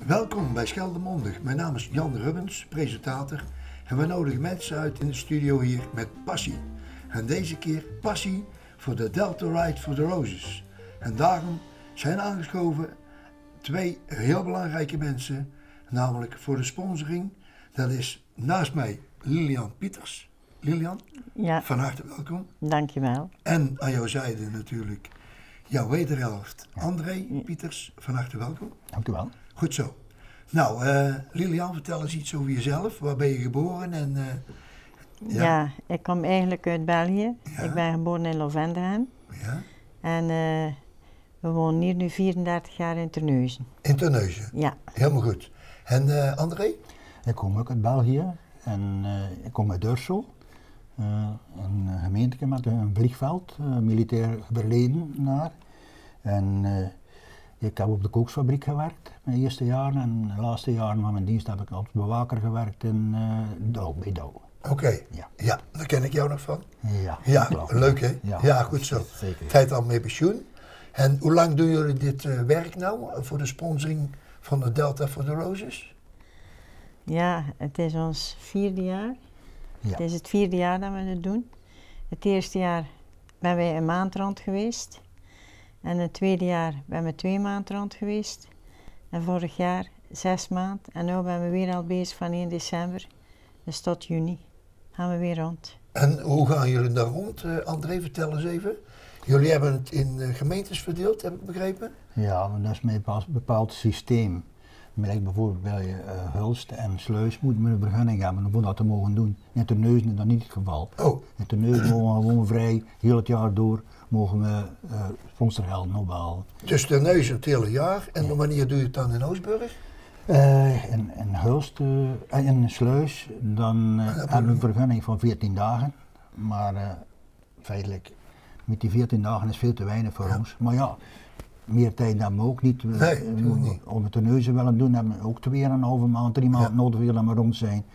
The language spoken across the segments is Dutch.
Welkom bij Scheldemondig. Mijn naam is Jan Rubbens, presentator. En we nodigen mensen uit in de studio hier met passie. En deze keer passie voor de Delta Ride for the Roses. En daarom zijn aangeschoven twee heel belangrijke mensen. Namelijk voor de sponsoring. Dat is naast mij Lilian Pieters. Lilian, ja. Van harte welkom. Dankjewel. En aan jouw zijde natuurlijk jouw wederhelft André Pieters. Van harte welkom. Dank u wel. Goed zo. Nou, Lilian, vertel eens iets over jezelf. Waar ben je geboren? En, ja, ik kom eigenlijk uit België. Ja. Ik ben geboren in Lovendegem. Ja. En we wonen hier nu 34 jaar in Terneuzen. In Terneuzen? Ja. Helemaal goed. En André? Ik kom ook uit België en ik kom uit Ursel. Een gemeente met een vliegveld, militair verleden naar. En ik heb op de koksfabriek gewerkt, mijn eerste jaren, en de laatste jaren van mijn dienst heb ik als bewaker gewerkt in Douw, bij Douw. Oké. Ja. Ja, daar ken ik jou nog van. Ja, Ja, klopt. leuk hè? Ja, Ja, goed zo. Zeker. Tijd al met pensioen. En hoe lang doen jullie dit werk nou voor de sponsoring van de Delta for the Roses? Ja, het is ons 4e jaar. Ja. Het is het 4e jaar dat we het doen. Het eerste jaar ben wij een maand rond geweest. En het tweede jaar ben we 2 maanden rond geweest. En vorig jaar 6 maanden. En nu zijn we weer al bezig van 1 december. Dus tot juni gaan we weer rond. En hoe gaan jullie daar rond? André, vertel eens even. Jullie hebben het in gemeentes verdeeld, heb ik begrepen? Ja, maar dat is met een bepaald systeem. Like bijvoorbeeld bij Hulst en Sluis moet men een vergunning hebben om dat te mogen doen. In Terneuzen is dat niet het geval. Oh. In Terneuzen mogen we gewoon vrij, heel het jaar door, mogen we sponsorgelden ophalen. Dus Terneuzen het hele jaar. En wanneer doe je het dan in Oostburg? In Hulst, in Sluis, dan hebben we een vergunning van 14 dagen. Maar feitelijk, met die 14 dagen is veel te weinig voor ons. Maar ja, meer tijd hebben we ook niet. Nee, Om het Terneuzen willen doen, hebben we ook 2,5 maand, 3 maanden nodig willen maar rond zijn.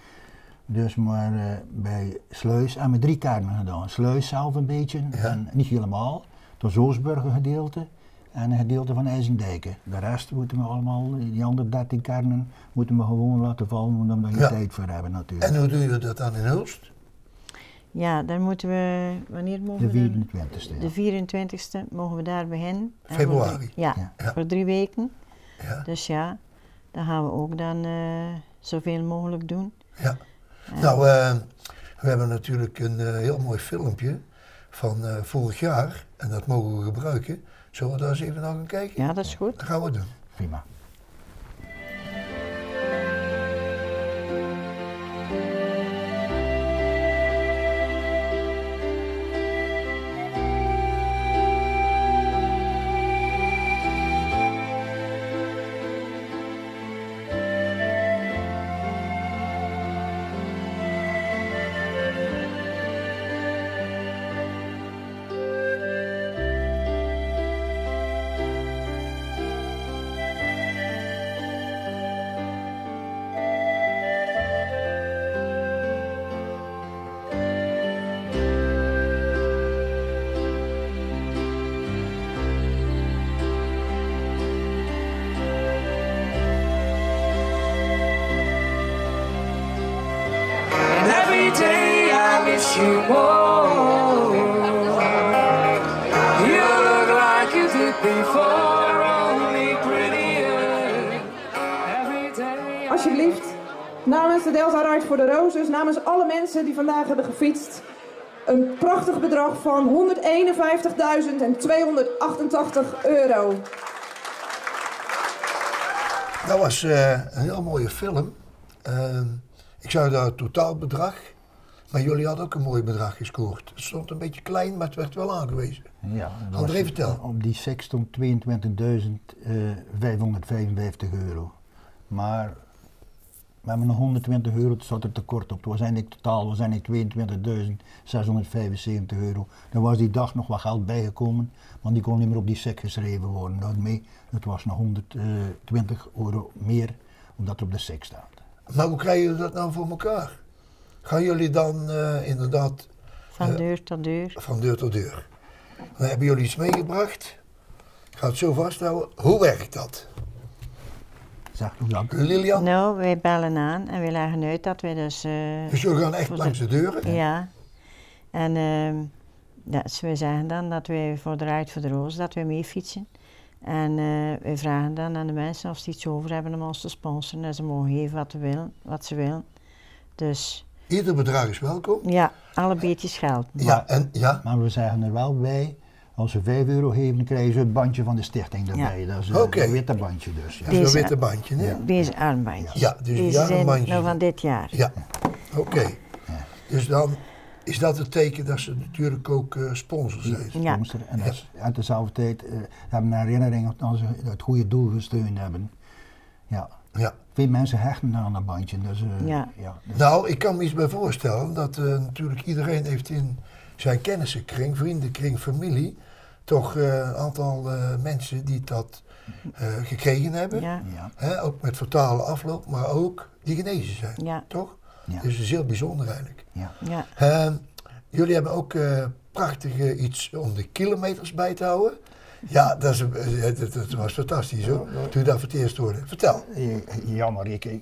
Dus maar bij Sluis hebben we 3 kernen gedaan. Sluis zelf een beetje, en niet helemaal. Het Oostburger gedeelte en een gedeelte van IJsendijken. De rest moeten we allemaal, die andere 13 kernen, moeten we gewoon laten vallen, omdat we geen tijd voor hebben natuurlijk. En hoe doen jullie dat dan in Hulst? Ja, dan moeten we, wanneer mogen we? De 24e. De 24e mogen we daar beginnen. Februari? Ja, voor 3 weken. Ja. Dus ja, dan gaan we ook dan zoveel mogelijk doen. Ja. Nou, we hebben natuurlijk een heel mooi filmpje van vorig jaar. En dat mogen we gebruiken. Zullen we daar eens even naar gaan kijken? Ja, dat is goed. Dat gaan we doen. Prima. You more. You look like you did before, only prettier. Every day. Alsjeblieft, namens de Delta Ride for the Roses, namens alle mensen die vandaag hebben gefietst, een prachtig bedrag van €151.288. Dat was een heel mooie film. Ik zag daar het totaalbedrag. Maar jullie hadden ook een mooi bedrag gescoord. Het stond een beetje klein, maar het werd wel aangewezen. Ja, André, vertel. Op die sec stond €22.555. Maar we hebben nog €120, het zat er tekort op. Het was eigenlijk totaal €22.675. Er was die dag nog wat geld bijgekomen, want die kon niet meer op die sec geschreven worden. Daarmee, het was nog €120 meer, omdat het op de sec staat. Maar hoe krijgen jullie dat nou voor elkaar? Gaan jullie dan inderdaad... Van deur tot deur. Van deur tot deur. Dan hebben jullie iets meegebracht. Ik ga het zo vasthouden. Hoe werkt dat? Zeg hoe dat. Lilian? Nou, wij bellen aan en we leggen uit dat we dus... Dus jullie gaan echt voor langs de deuren? Ja. En dus we zeggen dan dat wij voor de Ride voor de Roos, dat we mee fietsen. En wij vragen dan aan de mensen of ze iets over hebben om ons te sponsoren. En ze mogen geven wat ze willen. Dus Ieder bedrag is welkom. ja, alle beetjes geld. Ja, en ja. Maar we zeggen er wel bij, als ze €5 geven, dan krijgen ze het bandje van de stichting erbij. Ja. Dat is Oké. een witte bandje dus. Ja. Dat is Deze- een witte bandje, hè? Deze armbandjes. Ja, dus Deze ja, een zijn bandje. nou van dit jaar. Ja, oké. Dus dan is dat het teken dat ze natuurlijk ook sponsor zijn. Ja. Sponsor. En dat is uit dezelfde tijd hebben we een herinnering dat ze het goede doel gesteund hebben. Ja. Ja. Veel mensen hechten aan een bandje. Dus, Ja. Nou, ik kan me iets bij voorstellen dat natuurlijk iedereen heeft in zijn kennissenkring, vriendenkring, familie, toch een aantal mensen die dat gekregen hebben. Ja. Ja. Hè, ook met fatale afloop, maar ook die genezen zijn. Ja. Toch? Ja. Dus dat is heel bijzonder eigenlijk. Ja. Ja. Jullie hebben ook prachtige iets om de kilometers bij te houden. Ja, dat was fantastisch hoor, toen je dat voor het eerst hoorde. Vertel. Jammer, ik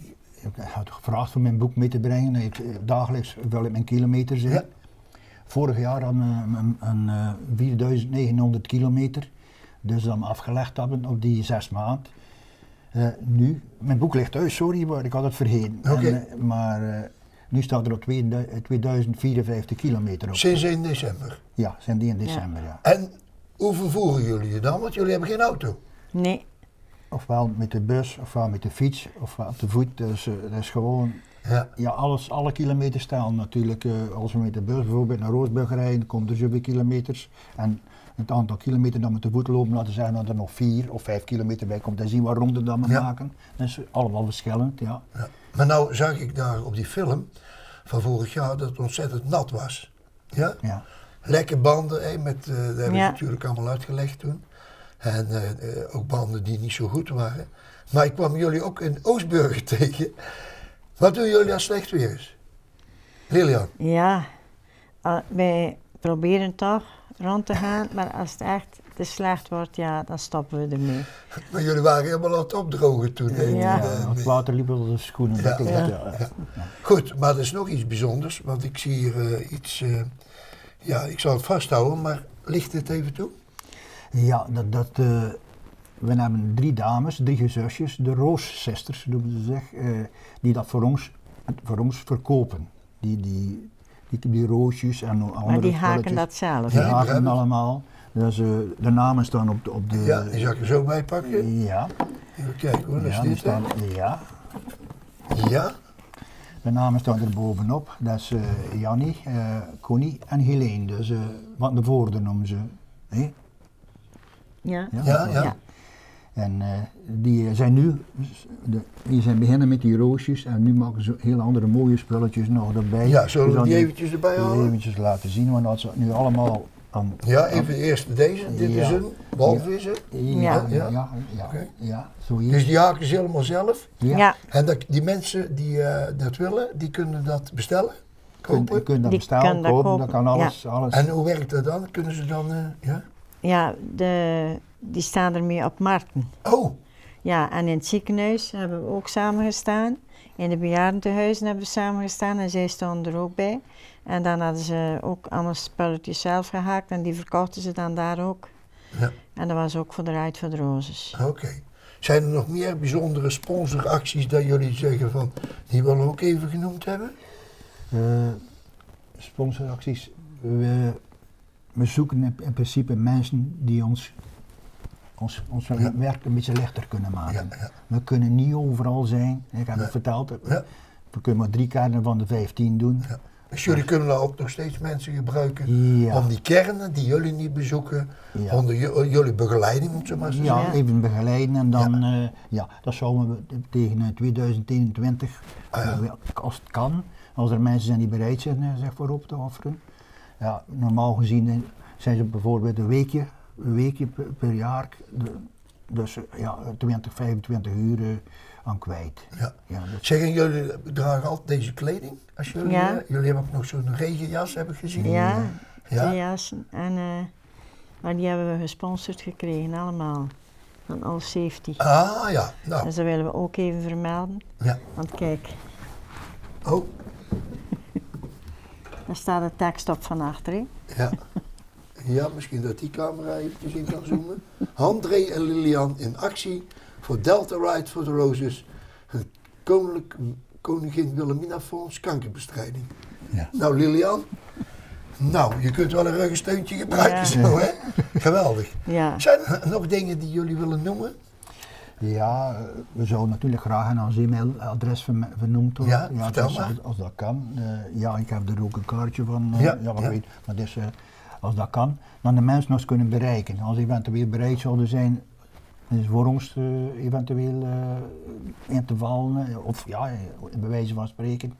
had gevraagd om mijn boek mee te brengen. Ik dagelijks wil ik mijn kilometers in. Ja. Vorig jaar hadden we een 4900 kilometer. Dus dan afgelegd hebben op die 6 maanden. Nu, mijn boek ligt thuis, sorry, maar ik had het vergeten. Oké. Maar nu staat er op 2054 kilometer op. Sinds 1 december. Ja, sinds 1 december, ja. En hoe vervoeren jullie je dan? Want jullie hebben geen auto. Nee. Ofwel met de bus, ofwel met de fiets, ofwel op de voet. Dus dat is gewoon, Ja. ja, alle kilometers tellen natuurlijk. Als we met de bus bijvoorbeeld naar Roosburg rijden, dan komt er zoveel kilometers. En het aantal kilometer dat we te voet lopen, laten we zeggen dat er nog 4 of 5 kilometer bij komt. Dan zien we waarom we dat maar Ja. maken. Dat is allemaal verschillend, ja. Ja. Maar nou zag ik daar op die film van vorig jaar dat het ontzettend nat was. Ja? Ja. Lekke banden, dat hebben ze Ja. natuurlijk allemaal uitgelegd toen. En ook banden die niet zo goed waren. Maar ik kwam jullie ook in Oostburg tegen. Wat doen jullie als slecht weer is? Lilian? Ja. Wij proberen toch rond te gaan, maar als het echt te slecht wordt, ja, dan stoppen we ermee. Maar jullie waren helemaal aan het opdrogen toen. hè? Ja. Het water liep op de schoenen. Ja. Dat klopt, Ja. ja. Goed, maar er is nog iets bijzonders. Want ik zie hier iets... ja, ik zal het vasthouden, maar licht het even toe? Ja, we hebben 3 dames, 3 gezusjes, de Rooszusters noemen ze zich, die dat voor ons verkopen. Die roosjes en andere Maar die haken spulletjes. dat zelf. Die Ja, hè? haken begrijp ik. allemaal. Dus, de namen staan op de... Ja, die zal ik er zo bij pakken. Ja, Even kijken hoor, dat is ja, die dit. hè? staan, ja. Ja, De namen staan er bovenop. Dat is Jannie, Connie en Helene. Dus wat de voorde noemen ze. Hè? Ja. ja. En die zijn nu, die zijn beginnen met die roosjes en nu maken ze heel andere mooie spulletjes nog erbij. Ja, zullen we Dus die dan eventjes erbij halen? eventjes laten zien, want dat ze nu allemaal aan... Ja, even eerst deze. Dit Ja. is een walvissen. Ja, Ja. ja, Oké. zo is Dus die haken ze helemaal zelf. ja. Ja. En die mensen die dat willen, die kunnen dat bestellen, Je kopen. kunt dat Die bestellen, kan dat kopen, kopen, dat kan alles. alles. En hoe werkt dat dan? Kunnen ze dan, ja? Ja, die staan ermee op markten. Oh, Ja, en in het ziekenhuis hebben we ook samen gestaan. In de bejaardentehuizen hebben we samen gestaan en zij stonden er ook bij. En dan hadden ze ook allemaal spulletjes zelf gehaakt en die verkochten ze dan daar ook. Ja. En dat was ook voor de Ride voor de Roses. oké. Zijn er nog meer bijzondere sponsoracties dat jullie zeggen van, die willen we ook even genoemd hebben? Sponsoracties, we zoeken in principe mensen die ons werk een beetje lichter kunnen maken. Ja, ja. We kunnen niet overal zijn, ik heb Nee. het verteld, Ja. we kunnen maar 3 kaarten van de 15 doen. Ja. Dus jullie kunnen nou ook nog steeds mensen gebruiken Ja. om die kernen die jullie niet bezoeken, Ja. onder jullie begeleiding, moet je maar zo Ja, zeggen. even begeleiden en dan, dat zouden we tegen 2021, als het kan, als er mensen zijn die bereid zijn zich voor op te offeren. Ja, normaal gezien zijn ze bijvoorbeeld een weekje per jaar, dus 20, 25 uur aan kwijt. Ja. Ja, dat- Zeggen jullie dragen altijd deze kleding? Als jullie, Ja. jullie hebben ook nog zo'n regenjas, heb ik gezien. Ja, Ja. twee jassen. En, maar die hebben we gesponsord gekregen, allemaal. van All Safety. Ah ja, nou. Dus dat willen we ook even vermelden. Ja. Want kijk, Oh, daar staat de tekst op van achter. Hè? ja. Ja, misschien dat die camera eventjes in kan zoomen. André en Lilian in actie voor Delta Ride for the Roses. Het Koningin Wilhelmina Fonds kankerbestrijding. Ja. Nou Lilian, nou je kunt wel een ruggensteuntje gebruiken Ja. zo hè. Geweldig. Ja. Zijn er nog dingen die jullie willen noemen? Ja, we zouden natuurlijk graag een e-mailadres vernoemd worden. Ja, vertel dus maar. als dat kan. Ja, ik heb er ook een kaartje van. Ja. Weet, maar dus, als dat kan, dan de mensen nog eens kunnen bereiken. Als eventueel bereid zouden zijn, is voor ons eventueel in te vallen, of ja, bij wijze van spreken,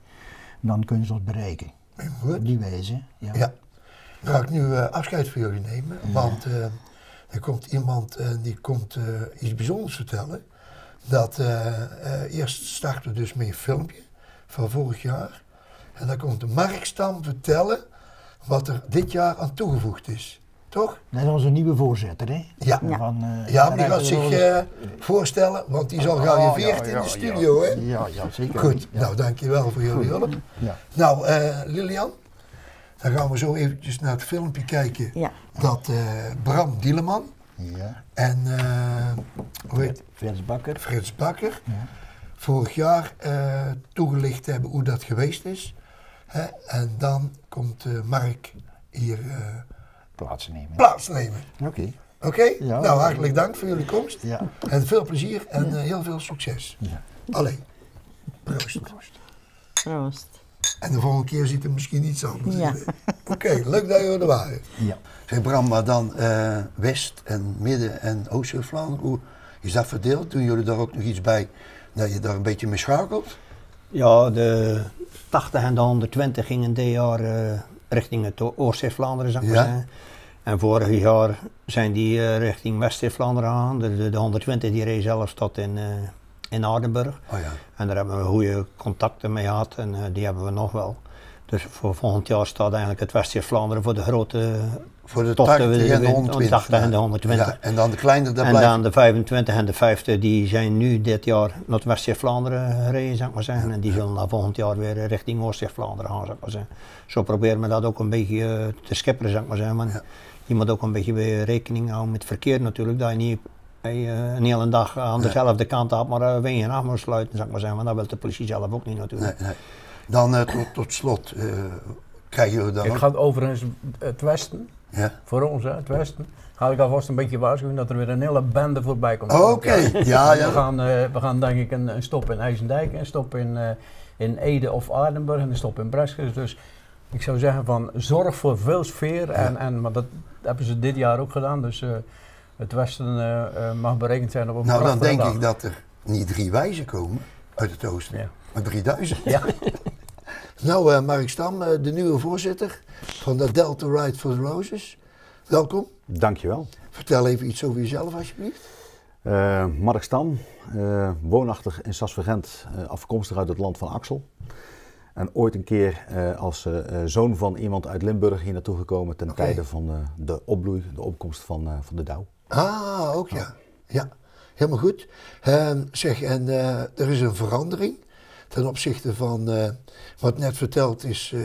dan kunnen ze ons bereiken. Goed. Op die wijze. Ja. Ja. Dan ga ik nu afscheid van jullie nemen, want er komt iemand en die komt iets bijzonders vertellen. Dat eerst starten we dus met een filmpje van vorig jaar. En dan komt de Mark Stam vertellen wat er dit jaar aan toegevoegd is. Toch? Dat is onze nieuwe voorzitter, hè? Ja. Ja. Van, Ja, maar die gaat zich voorstellen, want die is al gearriveerd in de studio, hè? Ja, zeker. Goed, Ja. nou dankjewel voor jullie hulp. Ja. Nou, Lilian, dan gaan we zo eventjes naar het filmpje kijken. Ja. Dat Bram Dieleman Ja. en hoe heet Frits Bakker. Frits Bakker Ja. vorig jaar toegelicht hebben hoe dat geweest is. Hè? En dan komt Mark hier Plaatsnemen. plaatsnemen. Oké. Oké? Ja. Nou, hartelijk dank voor jullie komst. Ja. En veel plezier en heel veel succes. Ja. Allee, proost. Proost. En de volgende keer ziet het misschien iets anders. Ja. Oké, leuk dat jullie er waren. Ja. Zeg Bram, maar dan West- en Midden- en Oost-Vlaanderen, hoe is dat verdeeld? Doen jullie daar ook nog iets bij dat je daar een beetje mee schakelt? Ja, de 80 en de 120 gingen dit jaar richting het Oost-Vlaanderen, zou ik maar Ja. zeggen. En vorig jaar zijn die richting West-Vlaanderen gegaan. De 120 die reed zelfs tot in Aardenburg. Oh ja. En daar hebben we goede contacten mee gehad en die hebben we nog wel. Dus voor volgend jaar staat eigenlijk het West-Vlaanderen voor de grote Voor de tochten, 80 en de 120. 80 en de 120. Ja, en dan de kleine, daar En blijft. dan de 25 en de 50 die zijn nu dit jaar naar het West-Vlaanderen gereden, zou ik maar zeggen. En die zullen dan volgend jaar weer richting Oost-Vlaanderen gaan, zou ik maar zeggen. Zo proberen we dat ook een beetje te schipperen, zou ik maar zeggen. Maar Ja. je moet ook een beetje weer rekening houden met het verkeer natuurlijk. Dat je niet een hele dag aan dezelfde kant hebt, maar wegen af moet sluiten, zou ik maar zeggen. Want dat wil de politie zelf ook niet natuurlijk. Nee. Dan tot slot, krijgen jullie dan Ik ook? ga overigens het westen, Ja. voor ons hè, het westen, ga ik alvast een beetje waarschuwen dat er weer een hele bende voorbij komt. Oké, ja. We gaan denk ik een stop in IJsendijk, een stop in Ede of Aardenburg en een stop in Breskes. Dus ik zou zeggen van zorg voor veel sfeer, maar dat hebben ze dit jaar ook gedaan. Dus het westen mag berekend zijn op een Nou, dan prachtige denk dag. ik dat er niet 3 wijzen komen uit het oosten, Ja. maar 3000. Ja. Nou, Mark Stam, de nieuwe voorzitter van de Delta Ride for the Roses. Welkom. Dankjewel. Vertel even iets over jezelf alsjeblieft. Mark Stam, woonachtig in Sasvergent, afkomstig uit het land van Axel. En ooit een keer als zoon van iemand uit Limburg hier naartoe gekomen ten tijde van de opbloei, de opkomst van de Douw. Ah, ook ja. Ja, helemaal goed. Zeg, en er is een verandering ten opzichte van wat net verteld is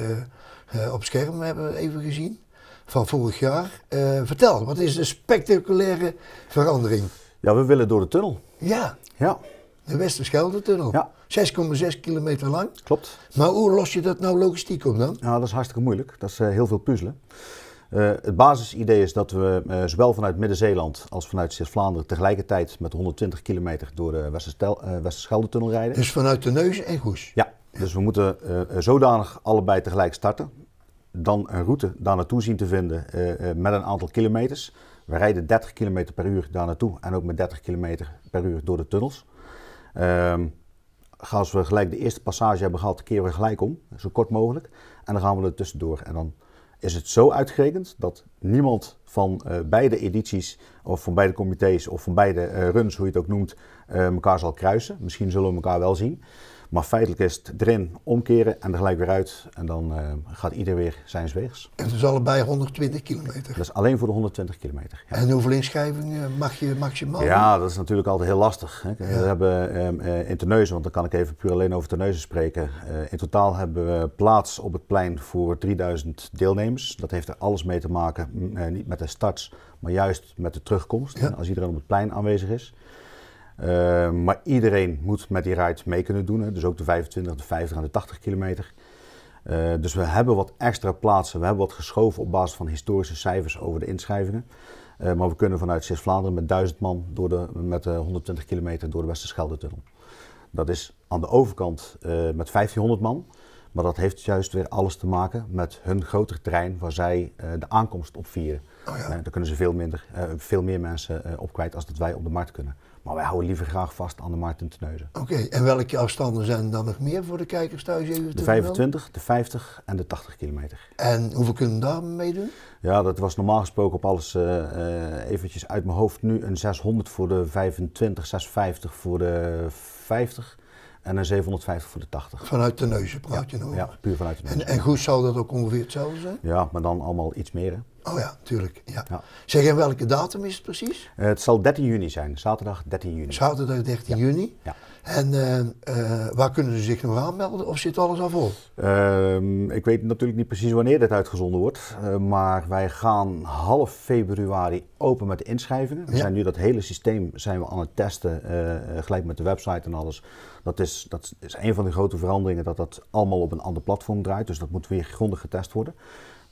op scherm, hebben we even gezien, van vorig jaar. Vertel, wat is de spectaculaire verandering? Ja, we willen door de tunnel. Ja, Ja, de Westerschelde-tunnel. Ja. 6,6 kilometer lang. klopt. Maar hoe los je dat nou logistiek op dan? Ja, dat is hartstikke moeilijk. Dat is heel veel puzzelen. Het basisidee is dat we zowel vanuit Midden-Zeeland als vanuit Zeeuws-Vlaanderen tegelijkertijd met 120 kilometer door de Westerschelde-tunnel rijden. Dus vanuit de Neus en Goes. Ja, dus we moeten zodanig allebei tegelijk starten. Dan een route daar naartoe zien te vinden met een aantal kilometers. We rijden 30 km per uur daar naartoe en ook met 30 km per uur door de tunnels. Als we gelijk de eerste passage hebben gehad, keren we gelijk om, zo kort mogelijk. En dan gaan we er tussendoor. En dan is het zo uitgerekend dat niemand van beide edities, of van beide comité's, of van beide runs, hoe je het ook noemt, elkaar zal kruisen. Misschien zullen we elkaar wel zien. Maar feitelijk is het erin, omkeren en er gelijk weer uit. En dan gaat ieder weer zijn weegs. En het is allebei 120 kilometer. Dat is alleen voor de 120 kilometer. Ja. En hoeveel inschrijvingen mag je maximaal? Ja, dat is natuurlijk altijd heel lastig. Hè. We hebben in Terneuzen, want dan kan ik even puur alleen over Terneuzen spreken. In totaal hebben we plaats op het plein voor 3000 deelnemers. Dat heeft er alles mee te maken, niet met de starts, maar juist met de terugkomst. Ja. Als iedereen op het plein aanwezig is. Maar iedereen moet met die ride mee kunnen doen. Hè. Dus ook de 25, de 50 en de 80 kilometer. Dus we hebben wat extra plaatsen. We hebben wat geschoven op basis van historische cijfers over de inschrijvingen. Maar we kunnen vanuit Zeeuws-Vlaanderen met 1000 man met 120 kilometer door de Westerschelde-tunnel. Dat is aan de overkant met 1500 man. Maar dat heeft juist weer alles te maken met hun groter terrein waar zij de aankomst op vieren. Oh ja. Daar kunnen ze veel meer mensen op kwijt als dat wij op de markt kunnen. Maar wij houden liever graag vast aan de markt in Terneuzen. Oké, en welke afstanden zijn er dan nog meer voor de kijkers thuis? Even de 25, de 50 en de 80 kilometer. En hoeveel kunnen daar meedoen? Ja, dat was normaal gesproken op alles eventjes uit mijn hoofd nu een 600 voor de 25, 650 voor de 50 en een 750 voor de 80. Vanuit Terneuzen praat je nog? Ja, puur vanuit Terneuzen. En Goes zal dat ook ongeveer hetzelfde zijn? Ja, maar dan allemaal iets meer. Hè? Oh ja, tuurlijk. Ja. Ja. Zeg, en welke datum is het precies? Het zal 13 juni zijn, zaterdag 13 juni. Zaterdag 13 juni? Ja. En waar kunnen ze zich nog aanmelden of zit alles al vol? Ik weet natuurlijk niet precies wanneer dit uitgezonden wordt, maar wij gaan half februari open met de inschrijvingen. We zijn nu dat hele systeem zijn we aan het testen, gelijk met de website en alles. Dat is een van de grote veranderingen, dat dat allemaal op een ander platform draait, dus dat moet weer grondig getest worden.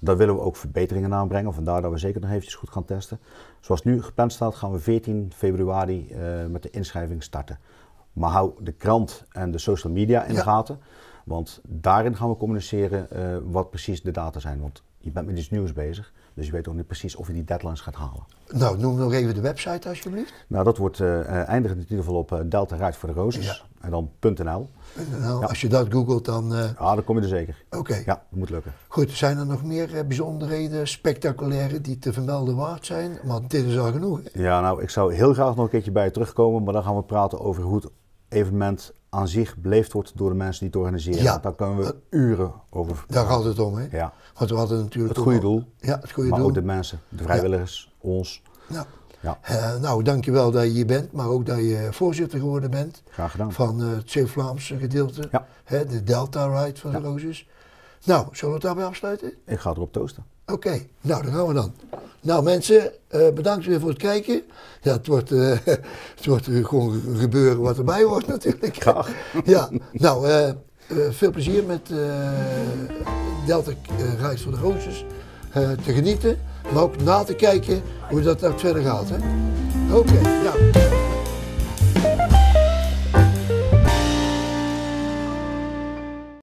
Daar willen we ook verbeteringen aanbrengen, vandaar dat we zeker nog eventjes goed gaan testen. Zoals nu gepland staat gaan we 14 februari met de inschrijving starten. Maar hou de krant en de social media in de gaten, want daarin gaan we communiceren wat precies de data zijn. Want je bent met iets nieuws bezig, dus je weet ook niet precies of je die deadlines gaat halen. Nou, noem nog even de website alsjeblieft. Nou, dat wordt eindigend in ieder geval op Delta Ride for the Roses en dan .nl. Ja. Als je dat googelt dan... dan kom je er zeker. Oké. Ja, dat moet lukken. Goed, zijn er nog meer bijzonderheden, spectaculaire, die te vermelden waard zijn? Want dit is al genoeg. Hè? Ja, nou, ik zou heel graag nog een keertje bij je terugkomen, maar dan gaan we praten over hoe het evenement aan zich beleefd wordt door de mensen die het organiseren. Ja. Daar kunnen we uren over vertellen. Daar gaat het om, hè? Ja. Want we hadden natuurlijk... Het goede doel, ja, het goede maar doel. ook de mensen, de vrijwilligers, ons. Ja. Ja. Nou, dankjewel dat je hier bent, maar ook dat je voorzitter geworden bent. Graag gedaan. Van het Zeeuws-Vlaamse gedeelte, ja. De Delta Ride van de Roses. Nou, zullen we het daarbij afsluiten? Ik ga erop toosten. Oké, nou, daar gaan we dan. Nou mensen, bedankt weer voor het kijken. Ja, het wordt gewoon gebeuren wat erbij hoort natuurlijk. Graag. Ja, nou, veel plezier met Delta Ride for the Roses. Te genieten, maar ook na te kijken hoe dat verder gaat. Oké, nou.